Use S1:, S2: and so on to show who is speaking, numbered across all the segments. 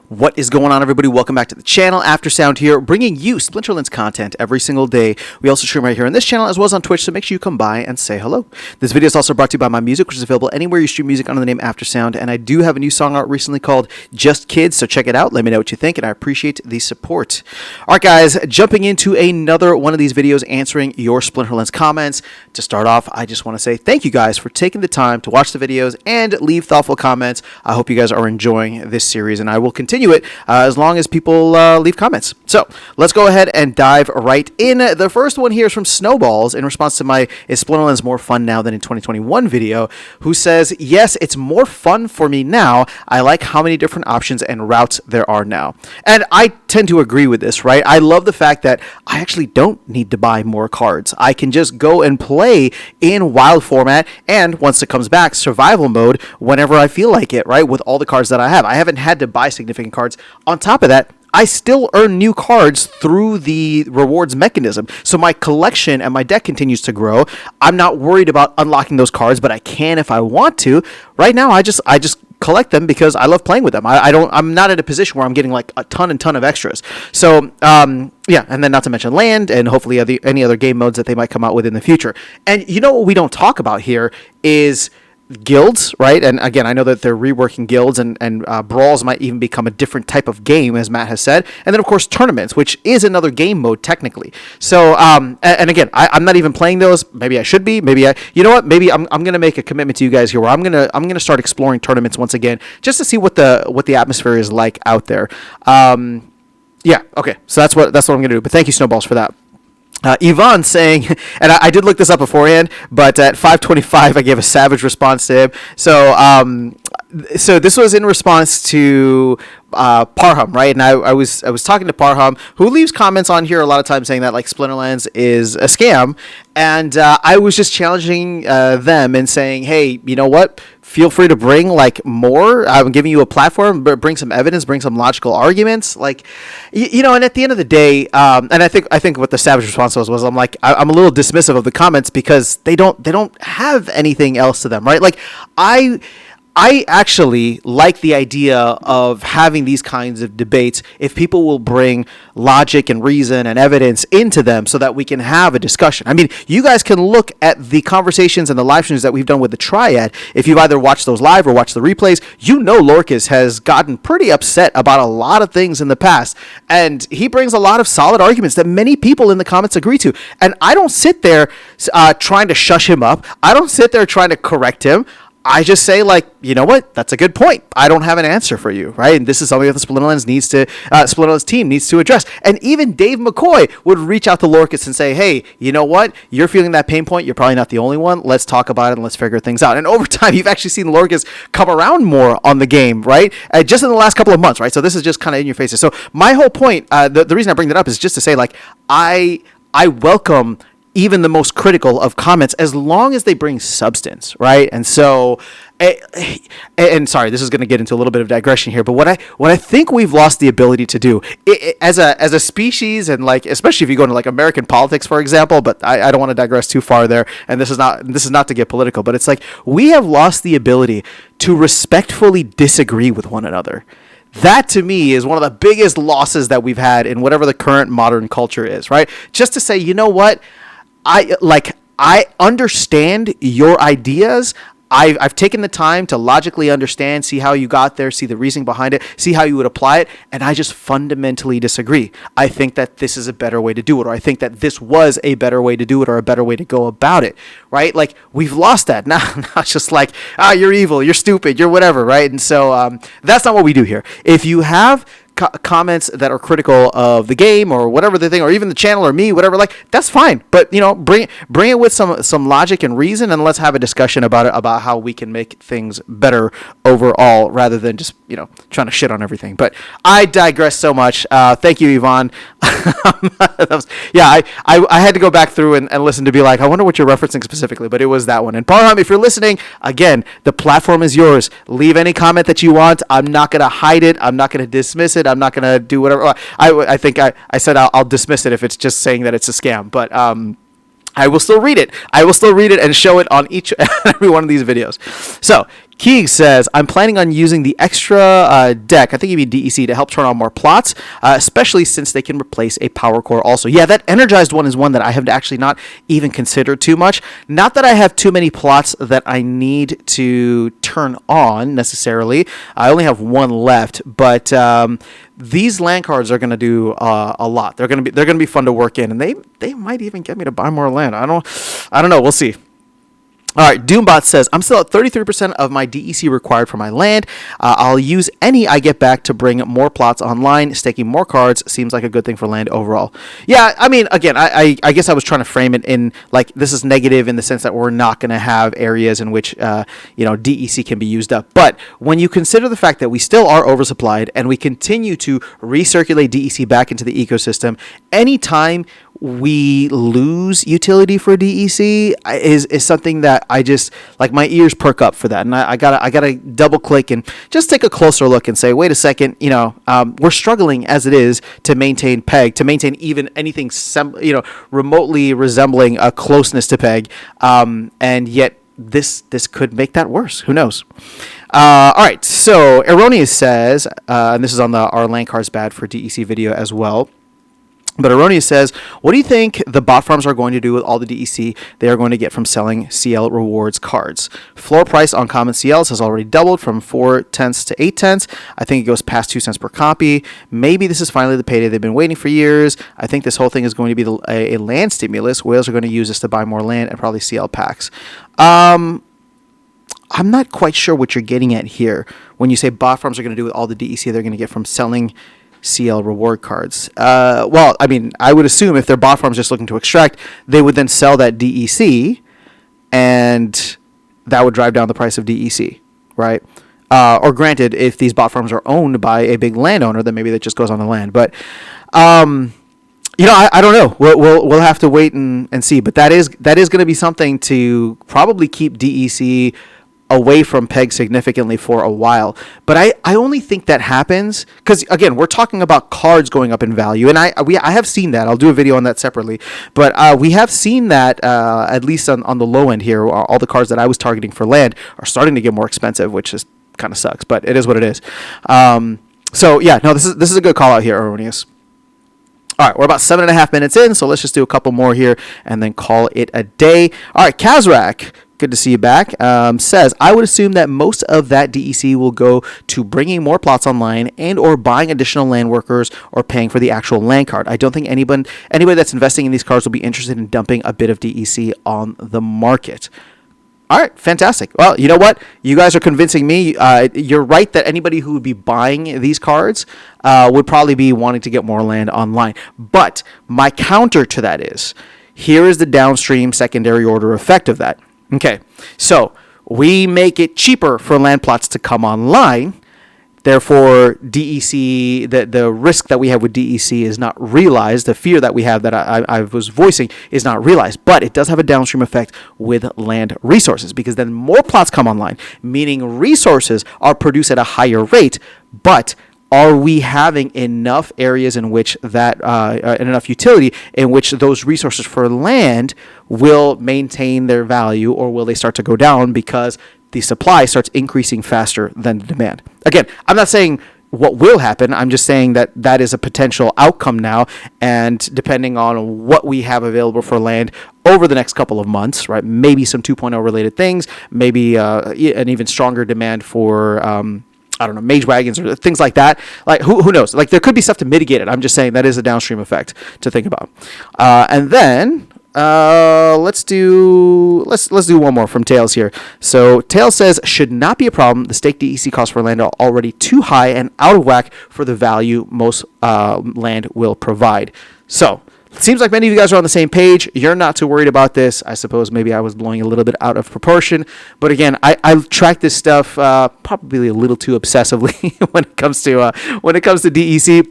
S1: What is going on, everybody? Welcome back to the channel. Aftersound here, bringing you Splinterlands content every single day. We also stream right here on this channel as well as on Twitch, so make sure you come by and say hello. This video is also brought to you by my music, which is available anywhere you stream music under the name Aftersound, and I do have a new song out recently called Just Kids, so check it out. Let me know what you think, and I appreciate the support. All right, guys, jumping into another one of these videos answering your Splinterlands comments. To start off, I just want to say thank you guys for taking the time to watch the videos and leave thoughtful comments. I hope you guys are enjoying this series, and I will continue it as long as people leave comments. So let's go ahead and dive right in. The first one here is from Snowballs in response to my "Is Splinterlands more fun now than in 2021" video, who says, yes, it's more fun for me now. I like how many different options and routes there are now. And I tend to agree with this, right? I love the fact that I actually don't need to buy more cards. I can just go and play in wild format, and once it comes back, survival mode whenever I feel like it, right? With all the cards that I have. I haven't had to buy significant cards. On top of that, I still earn new cards through the rewards mechanism. So my collection and my deck continues to grow. I'm not worried about unlocking those cards, but I can if I want to. Right now, I just collect them because I love playing with them. I'm not in a position where I'm getting like a ton of extras. So, yeah, and then not to mention land and hopefully any other game modes that they might come out with in the future. And you know what we don't talk about here is guilds, right? And again, I know that they're reworking guilds, and brawls might even become a different type of game, as Matt has said. And then, of course, tournaments, which is another game mode technically. So, and again, I'm not even playing those. Maybe I should be. Maybe you know what? Maybe I'm gonna make a commitment to you guys here, where I'm gonna start exploring tournaments once again, just to see what the atmosphere is like out there. Yeah. Okay. So that's what I'm gonna do. But thank you, Snowballs, for that. Yvonne saying, and I did look this up beforehand, but at 5:25 I gave a savage response to him. So this was in response to Parham, right? And I was talking to Parham, who leaves comments on here a lot of times saying that like Splinterlands is a scam, and I was just challenging them and saying, hey, you know what? Feel free to bring like more. I'm giving you a platform, but bring some evidence, bring some logical arguments, like you know. And at the end of the day, and I think what the savage response was I'm like, I'm a little dismissive of the comments because they don't have anything else to them, right? Like I actually like the idea of having these kinds of debates if people will bring logic and reason and evidence into them so that we can have a discussion. I mean, you guys can look at the conversations and the live streams that we've done with the Triad. If you've either watched those live or watched the replays, you know Lorcas has gotten pretty upset about a lot of things in the past. And he brings a lot of solid arguments that many people in the comments agree to. And I don't sit there trying to shush him up. I don't sit there trying to correct him. I just say, like, you know what? That's a good point. I don't have an answer for you, right? And this is something that the Splinterlands team needs to address. And even Dave McCoy would reach out to Lorcas and say, hey, you know what? You're feeling that pain point. You're probably not the only one. Let's talk about it and let's figure things out. And over time, you've actually seen Lorcas come around more on the game, right? Just in the last couple of months, right? So this is just kind of in your faces. So my whole point, the reason I bring that up is just to say, like, I welcome even the most critical of comments, as long as they bring substance, right? And so, and sorry, this is going to get into a little bit of digression here, but what I think we've lost the ability to do as a species, and like especially if you go into like American politics, for example. But I don't want to digress too far there, and this is not to get political, but it's like we have lost the ability to respectfully disagree with one another. That, to me, is one of the biggest losses that we've had in whatever the current modern culture is, right? Just to say, you know what? I understand your ideas. I've taken the time to logically understand, see how you got there, see the reasoning behind it, see how you would apply it, and I just fundamentally disagree. I think that this is a better way to do it, or I think that this was a better way to do it, or a better way to go about it, right? Like, we've lost that. Now it's just like, you're evil, you're stupid, you're whatever, right? And so that's not what we do here. If you have comments that are critical of the game or whatever the thing, or even the channel or me, whatever, like, that's fine. But, you know, bring it with some logic and reason, and let's have a discussion about it, about how we can make things better overall, rather than just, you know, trying to shit on everything. But I digress so much. Thank you, Yvonne. Yeah, I had to go back through and listen to be like, I wonder what you're referencing specifically, but it was that one. And Parham, if you're listening, again, the platform is yours. Leave any comment that you want. I'm not going to hide it. I'm not going to dismiss it. I'm not going to do whatever. I think I said I'll dismiss it if it's just saying that it's a scam, but I will still read it. I will still read it and show it on each and every one of these videos. So, Keeg says, I'm planning on using the extra deck, I think you mean DEC, to help turn on more plots, especially since they can replace a power core also. Yeah, that energized one is one that I have actually not even considered too much. Not that I have too many plots that I need to turn on necessarily. I only have one left, but these land cards are going to do a lot. They're going to be fun to work in, and they might even get me to buy more land. I don't know. We'll see. All right, Doombot says, I'm still at 33% of my DEC required for my land. I'll use any I get back to bring more plots online. Staking more cards seems like a good thing for land overall. Yeah, I mean, again, I guess I was trying to frame it in, like, this is negative in the sense that we're not going to have areas in which, DEC can be used up. But when you consider the fact that we still are oversupplied and we continue to recirculate DEC back into the ecosystem, anytime we lose utility for DEC is something that I just, like, my ears perk up for that, and I gotta double click and just take a closer look and say, wait a second, we're struggling as it is to maintain peg, to maintain even anything remotely resembling a closeness to peg, and yet this could make that worse. Who knows? All right, so Erroneous says, and this is on the Our Land Cards Bad for DEC video as well. But Erroneous says, what do you think the bot farms are going to do with all the DEC they are going to get from selling CL rewards cards? Floor price on common CLs has already doubled from 4/10 to 8/10. I think it goes past 2 cents per copy. Maybe this is finally the payday they've been waiting for years. I think this whole thing is going to be a land stimulus. Whales are going to use this to buy more land and probably CL packs. I'm not quite sure what you're getting at here when you say bot farms are going to do with all the DEC they're going to get from selling CL reward cards. Well, I mean, I would assume if their bot farms just looking to extract, they would then sell that DEC, and that would drive down the price of DEC, right? Or granted, if these bot farms are owned by a big landowner, then maybe that just goes on the land. But I don't know. We'll have to wait and see. But that is going to be something to probably keep DEC away from peg significantly for a while. But I only think that happens because, again, we're talking about cards going up in value, and I have seen that. I'll do a video on that separately, but we have seen that at least on the low end here. All the cards that I was targeting for land are starting to get more expensive, which is kind of sucks, but it is what it is. So yeah, no, this is a good call out here, Erroneous. All right, we're about 7.5 minutes in, so let's just do a couple more here and then call it a day. All right, Kazrak, good to see you back, says, I would assume that most of that DEC will go to bringing more plots online and or buying additional land workers or paying for the actual land card. I don't think anybody that's investing in these cards will be interested in dumping a bit of DEC on the market. All right, fantastic. Well, you know what? You guys are convincing me. You're right that anybody who would be buying these cards would probably be wanting to get more land online. But my counter to that is, here is the downstream secondary order effect of that. Okay, so we make it cheaper for land plots to come online. Therefore, DEC, the risk that we have with DEC is not realized. The fear that we have that I was voicing is not realized. But it does have a downstream effect with land resources, because then more plots come online, meaning resources are produced at a higher rate. But are we having enough areas in which that, and enough utility in which those resources for land will maintain their value, or will they start to go down because the supply starts increasing faster than the demand? Again, I'm not saying what will happen. I'm just saying that is a potential outcome now, and depending on what we have available for land over the next couple of months, right? Maybe some 2.0 related things, maybe an even stronger demand for I don't know, mage wagons or things like that. Like who knows? Like, there could be stuff to mitigate it. I'm just saying that is a downstream effect to think about. And then let's do one more from Tails here. So Tails says, should not be a problem. The stake DEC costs for land are already too high and out of whack for the value most land will provide. So it seems like many of you guys are on the same page. You're not too worried about this. I suppose maybe I was blowing a little bit out of proportion. But again, I track this stuff probably a little too obsessively when it comes to DEC.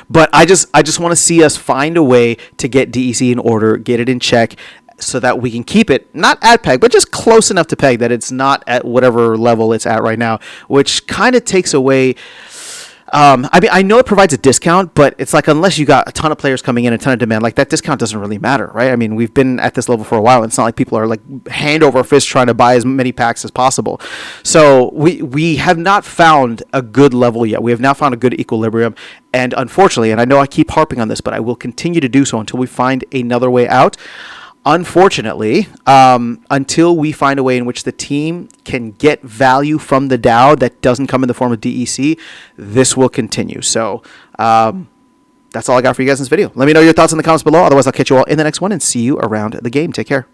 S1: But I just want to see us find a way to get DEC in order, get it in check, so that we can keep it not at peg, but just close enough to peg that it's not at whatever level it's at right now, which kind of takes away I mean, I know it provides a discount, but it's like unless you got a ton of players coming in, a ton of demand, like that discount doesn't really matter, right? I mean, we've been at this level for a while. And it's not like people are like hand over fist trying to buy as many packs as possible. So we have not found a good level yet. We have not found a good equilibrium. And unfortunately, and I know I keep harping on this, but I will continue to do so until we find another way out. Unfortunately, until we find a way in which the team can get value from the DAO that doesn't come in the form of DEC, this will continue. So that's all I got for you guys in this video. Let me know your thoughts in the comments below. Otherwise, I'll catch you all in the next one and see you around the game. Take care.